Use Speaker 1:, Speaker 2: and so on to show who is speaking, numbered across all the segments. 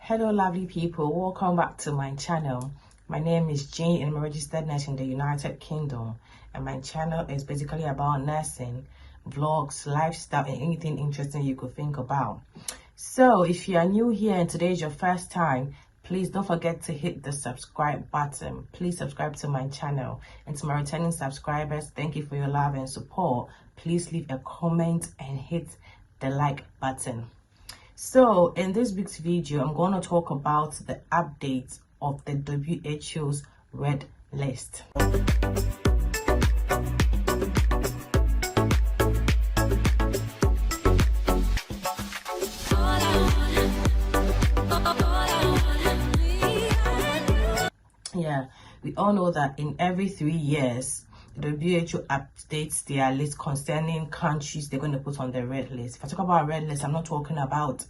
Speaker 1: Hello lovely people, welcome back to my channel. My name is Jane and I'm a registered nurse in the United Kingdom, and my channel is basically about nursing, vlogs, lifestyle, and anything interesting you could think about. So if you are new here and today is your first time, please don't forget to hit the subscribe button. Please subscribe to my channel. And to my returning subscribers, thank you for your love and support. Please leave a comment and hit the like button. So in this week's video, I'm going to talk about the updates of the WHO's Red List. Yeah, we all know that in every 3 years, the WHO updates their list concerning countries they're going to put on the red list. If I talk about red list, I'm not talking about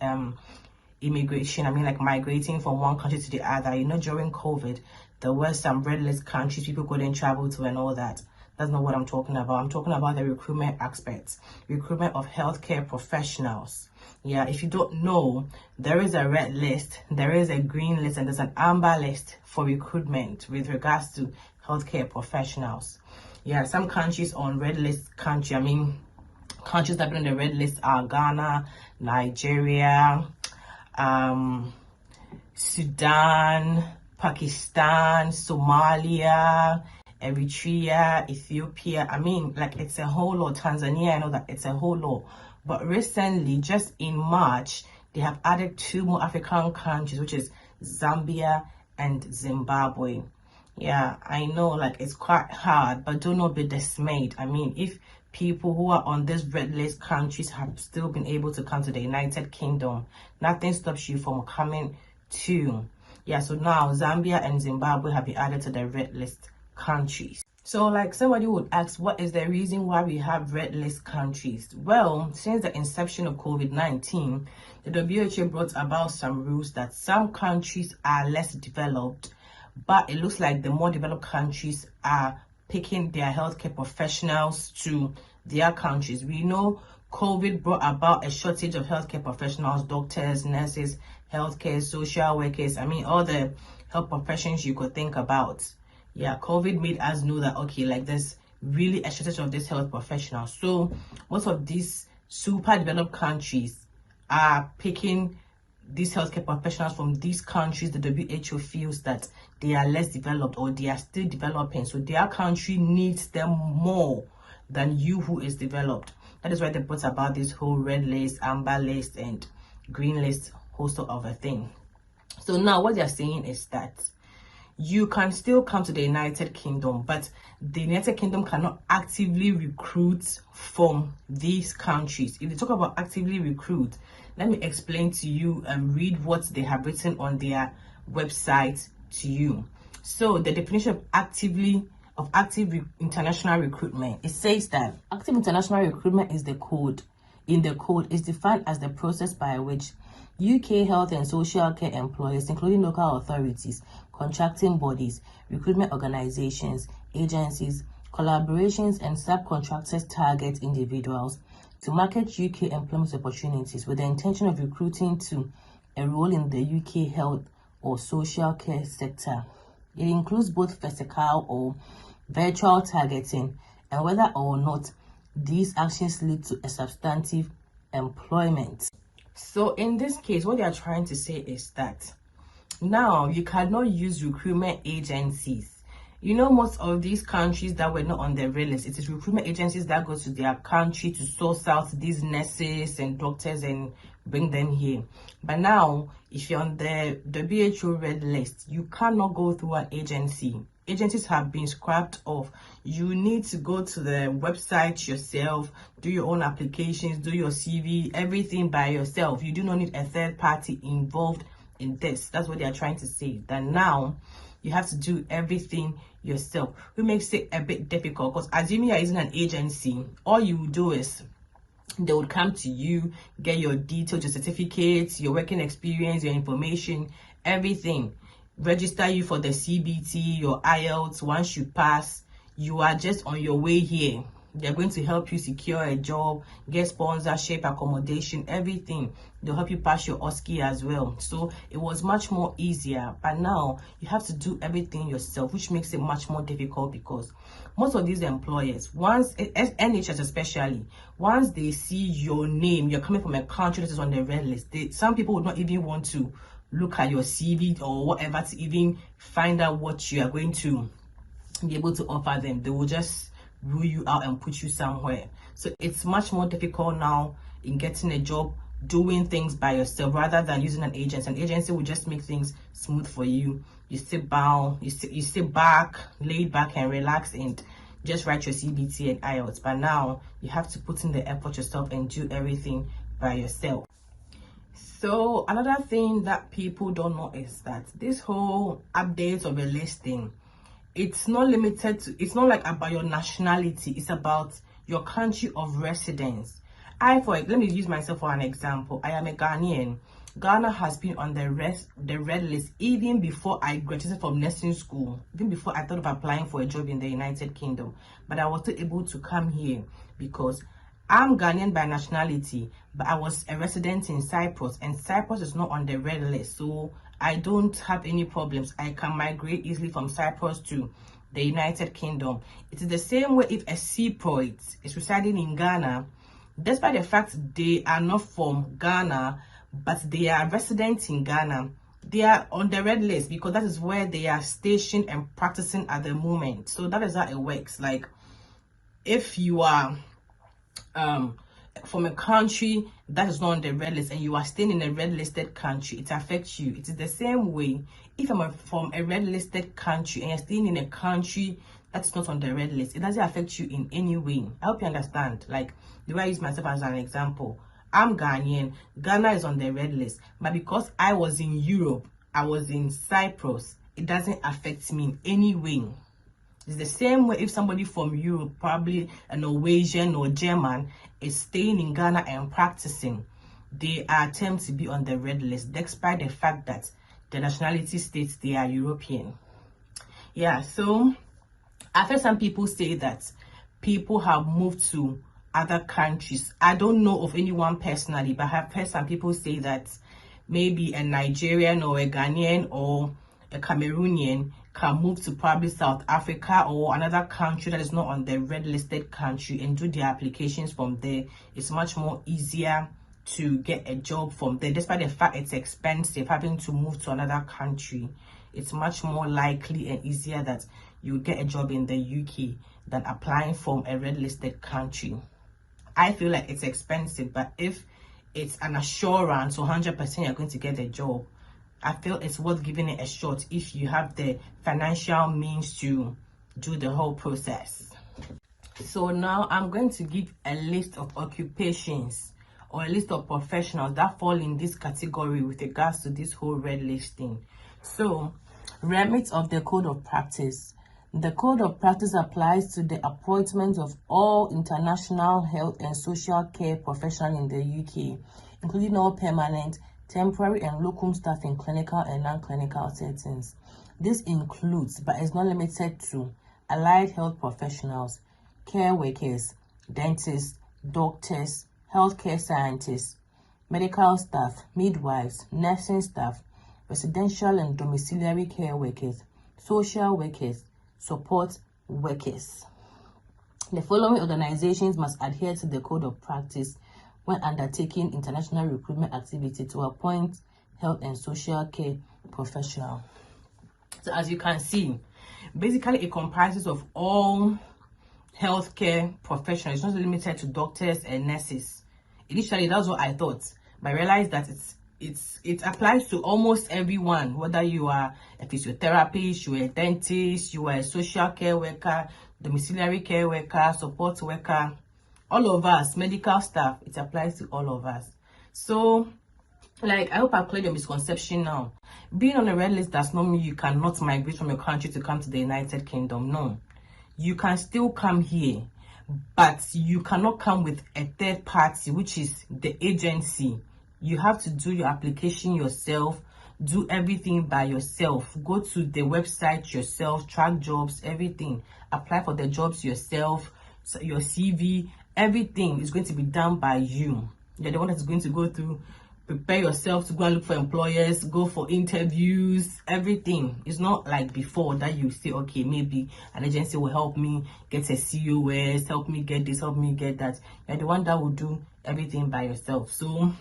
Speaker 1: immigration. I mean like migrating from one country to the other. You know, during COVID, there were some red list countries people couldn't travel to and all that. That's not what I'm talking about. I'm talking about the recruitment aspects, recruitment of healthcare professionals. Yeah, if you don't know, there is a red list, there is a green list, and there's an amber list for recruitment with regards to healthcare professionals. Yeah, some countries on red list countries that have been on the red list are Ghana, Nigeria, Sudan, Pakistan, Somalia, Eritrea, Ethiopia. It's a whole lot. Tanzania, I know that it's a whole lot. But recently, just in March, they have added 2 more African countries, which is Zambia and Zimbabwe. Yeah, I know it's quite hard, but do not be dismayed. If people who are on this red list countries have still been able to come to the United Kingdom, nothing stops you from coming too. Yeah, so now Zambia and Zimbabwe have been added to the red list countries. So somebody would ask, what is the reason why we have red list countries? Well, since the inception of COVID-19, the WHO brought about some rules that some countries are less developed, but it looks like the more developed countries are picking their healthcare professionals to their countries. We know COVID brought about a shortage of healthcare professionals, doctors, nurses, healthcare, social workers. All the health professions you could think about. Yeah, COVID made us know that, okay, there's really a shortage of these health professionals. So most of these super developed countries are picking these healthcare professionals from these countries. The WHO feels that they are less developed or they are still developing. So their country needs them more than you who is developed. That is why they brought about this whole red list, amber list, and green list whole sort of a thing. So now what they're saying is that you can still come to the United Kingdom, but the United Kingdom cannot actively recruit from these countries. If they talk about actively recruit, let me explain to you and read what they have written on their website to you. So the definition of active international recruitment, it says that active international recruitment is in the code is defined as the process by which UK health and social care employers, including local authorities, contracting bodies, recruitment organizations, agencies, collaborations, and subcontractors target individuals to market UK employment opportunities with the intention of recruiting to a role in the UK health or social care sector. It includes both physical or virtual targeting, and whether or not these actions lead to a substantive employment. So in this case, what they are trying to say is that now you cannot use recruitment agencies. You know, most of these countries that were not on the red list, it is recruitment agencies that go to their country to source out these nurses and doctors and bring them here. But now, if you're on the WHO red list, you cannot go through an agency. Agencies have been scrapped off. You need to go to the website yourself, do your own applications, do your CV, everything by yourself. You do not need a third party involved in this. That's what they are trying to say, that now you have to do everything yourself, which makes it a bit difficult, because assuming you're using an agency, all you will do is they would come to you, get your details, your certificates, your working experience, your information, everything, register you for the CBT, your IELTS. Once you pass, you are just on your way here. They're going to help you secure a job, get sponsorship, accommodation, everything. They'll help you pass your OSCE as well. So it was much more easier. But now you have to do everything yourself, which makes it much more difficult, because most of these employers, once NHS especially, once they see your name, you're coming from a country that is on the red list, some people would not even want to look at your CV or whatever to even find out what you are going to be able to offer them. They will just rule you out and put you somewhere. So it's much more difficult now in getting a job, doing things by yourself rather than using an agency. An agency will just make things smooth for you. You sit down, you sit back, laid back and relax and just write your CBT and IELTS. But now you have to put in the effort yourself and do everything by yourself. So another thing that people don't know is that this whole update of a listing, it's not limited to, it's not like about your nationality, it's about your country of residence. Let me use myself for an example. I am a Ghanaian. Ghana has been on the red list even before I graduated from nursing school, even before I thought of applying for a job in the United Kingdom. But I was still able to come here because I'm Ghanaian by nationality, but I was a resident in Cyprus, and Cyprus is not on the red list, so I don't have any problems. I can migrate easily from Cyprus to the United Kingdom. It is the same way if a Cypriot is residing in Ghana, despite the fact they are not from Ghana, but they are residents in Ghana, they are on the red list because that is where they are stationed and practicing at the moment. So that is how it works. Like, if you are from a country that is not on the red list and you are staying in a red listed country, it affects you. It is the same way if I'm from a red listed country and you're staying in a country that's not on the red list, it doesn't affect you in any way. I hope you understand. Like, the way I use myself as an example, I'm Ghanaian, Ghana is on the red list, but because I was in Europe, I was in Cyprus, it doesn't affect me in any way. It's the same way if somebody from Europe, probably a Norwegian or German, is staying in Ghana and practicing. They are attempted to be on the red list, despite the fact that the nationality states they are European. Yeah, so I've heard some people say that people have moved to other countries. I don't know of anyone personally, but I've heard some people say that maybe a Nigerian or a Ghanaian or a Cameroonian can move to probably South Africa or another country that is not on the red listed country and do their applications from there. It's much more easier to get a job from there, despite the fact it's expensive having to move to another country. It's much more likely and easier that you get a job in the UK than applying from a red listed country. I feel like it's expensive, but if it's an assurance 100% you're going to get a job, I feel it's worth giving it a shot if you have the financial means to do the whole process. So now I'm going to give a list of occupations or a list of professionals that fall in this category with regards to this whole red listing. So, remit of the code of practice. The code of practice applies to the appointment of all international health and social care professionals in the UK, including all permanent, temporary and locum staff in clinical and non-clinical settings. This includes, but is not limited to, allied health professionals, care workers, dentists, doctors, healthcare scientists, medical staff, midwives, nursing staff, residential and domiciliary care workers, social workers, support workers. The following organizations must adhere to the code of practice when undertaking international recruitment activity to appoint health and social care professional. So as you can see, basically it comprises of all healthcare professionals. It's not limited to doctors and nurses. Initially, that's what I thought, but I realized that it applies to almost everyone, whether you are a physiotherapist, you are a dentist, you are a social care worker, domiciliary care worker, support worker, all of us, medical staff, it applies to all of us. So, like, I hope I've cleared your misconception now. Being on a red list does not mean you cannot migrate from your country to come to the United Kingdom. No. You can still come here, but you cannot come with a third party, which is the agency. You have to do your application yourself, do everything by yourself. Go to the website yourself, track jobs, everything. Apply for the jobs yourself, your CV, everything is going to be done by you. You're the one that's going to go through, prepare yourself to go and look for employers, go for interviews, everything. It's not like before that you say, okay, maybe an agency will help me get a COS, help me get this, help me get that. You're the one that will do everything by yourself. So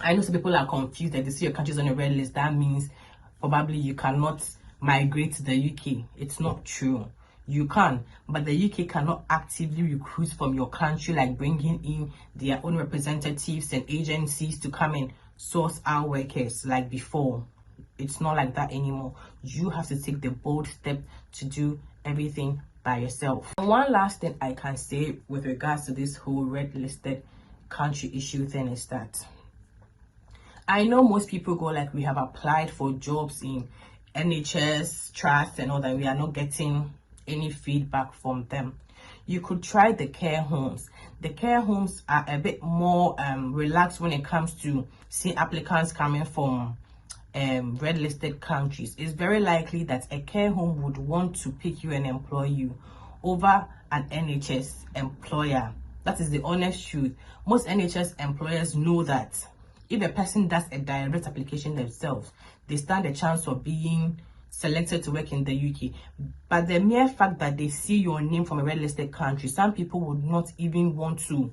Speaker 1: I know some people are confused that they see your countries on a red list. That means probably you cannot migrate to the UK. It's not true. You can, but the UK cannot actively recruit from your country, like bringing in their own representatives and agencies to come and source our workers like before. It's not like that anymore. You have to take the bold step to do everything by yourself. And one last thing I can say with regards to this whole red listed country issue thing is that I know most people go like, we have applied for jobs in NHS, trust and all that. We are not getting any feedback from them. You could try the care homes. The care homes are a bit more relaxed when it comes to seeing applicants coming from red listed countries. It's very likely that a care home would want to pick you and employ you over an NHS employer. That is the honest truth. Most NHS employers know that if a person does a direct application themselves, they stand a chance of being selected to work in the UK. But the mere fact that they see your name from a red listed country, some people would not even want to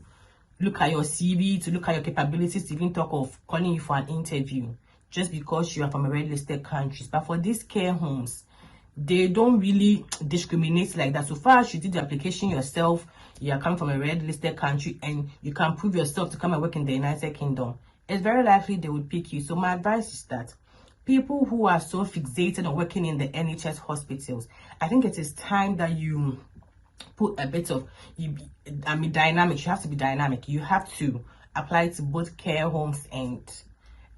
Speaker 1: look at your CV, to look at your capabilities, to even talk of calling you for an interview, just because you are from a red listed country. But for these care homes, they don't really discriminate like that. So far as you did the application yourself, you are coming from a red listed country and you can prove yourself to come and work in the United Kingdom, it's very likely they would pick you. So my advice is that people who are so fixated on working in the NHS hospitals, I think it is time that you put a bit of, dynamic. You have to be dynamic. You have to apply to both care homes and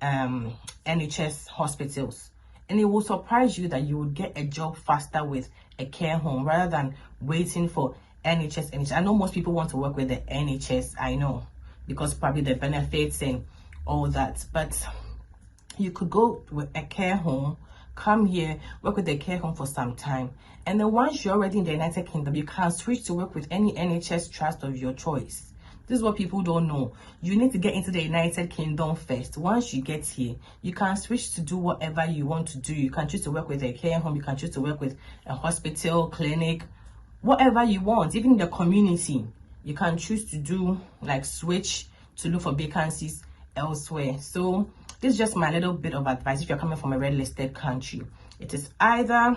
Speaker 1: NHS hospitals. And it will surprise you that you would get a job faster with a care home rather than waiting for NHS. I know most people want to work with the NHS, I know, because probably the benefits and all that. But you could go with a care home, come here, work with the care home for some time, and then once you're already in the United Kingdom, you can switch to work with any NHS trust of your choice. This is what people don't know. You need to get into the United Kingdom first. Once you get here, you can switch to do whatever you want to do. You can choose to work with a care home, you can choose to work with a hospital, clinic, whatever you want. Even in the community, you can choose to do like switch to look for vacancies elsewhere. So this is just my little bit of advice. If you're coming from a red listed country, it is either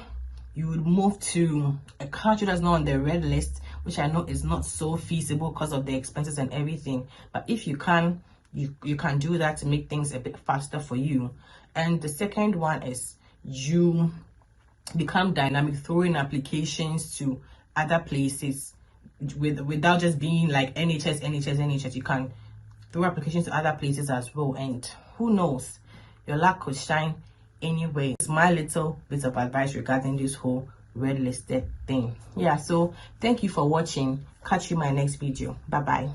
Speaker 1: you would move to a country that's not on the red list, which I know is not so feasible because of the expenses and everything, but if you can, you can do that to make things a bit faster for you. And the second one is you become dynamic, throwing applications to other places without just being like NHS. You can throw applications to other places as well, and who knows, your luck could shine anyway. It's my little bit of advice regarding this whole red listed thing. Yeah, so thank you for watching. Catch you in my next video. Bye bye.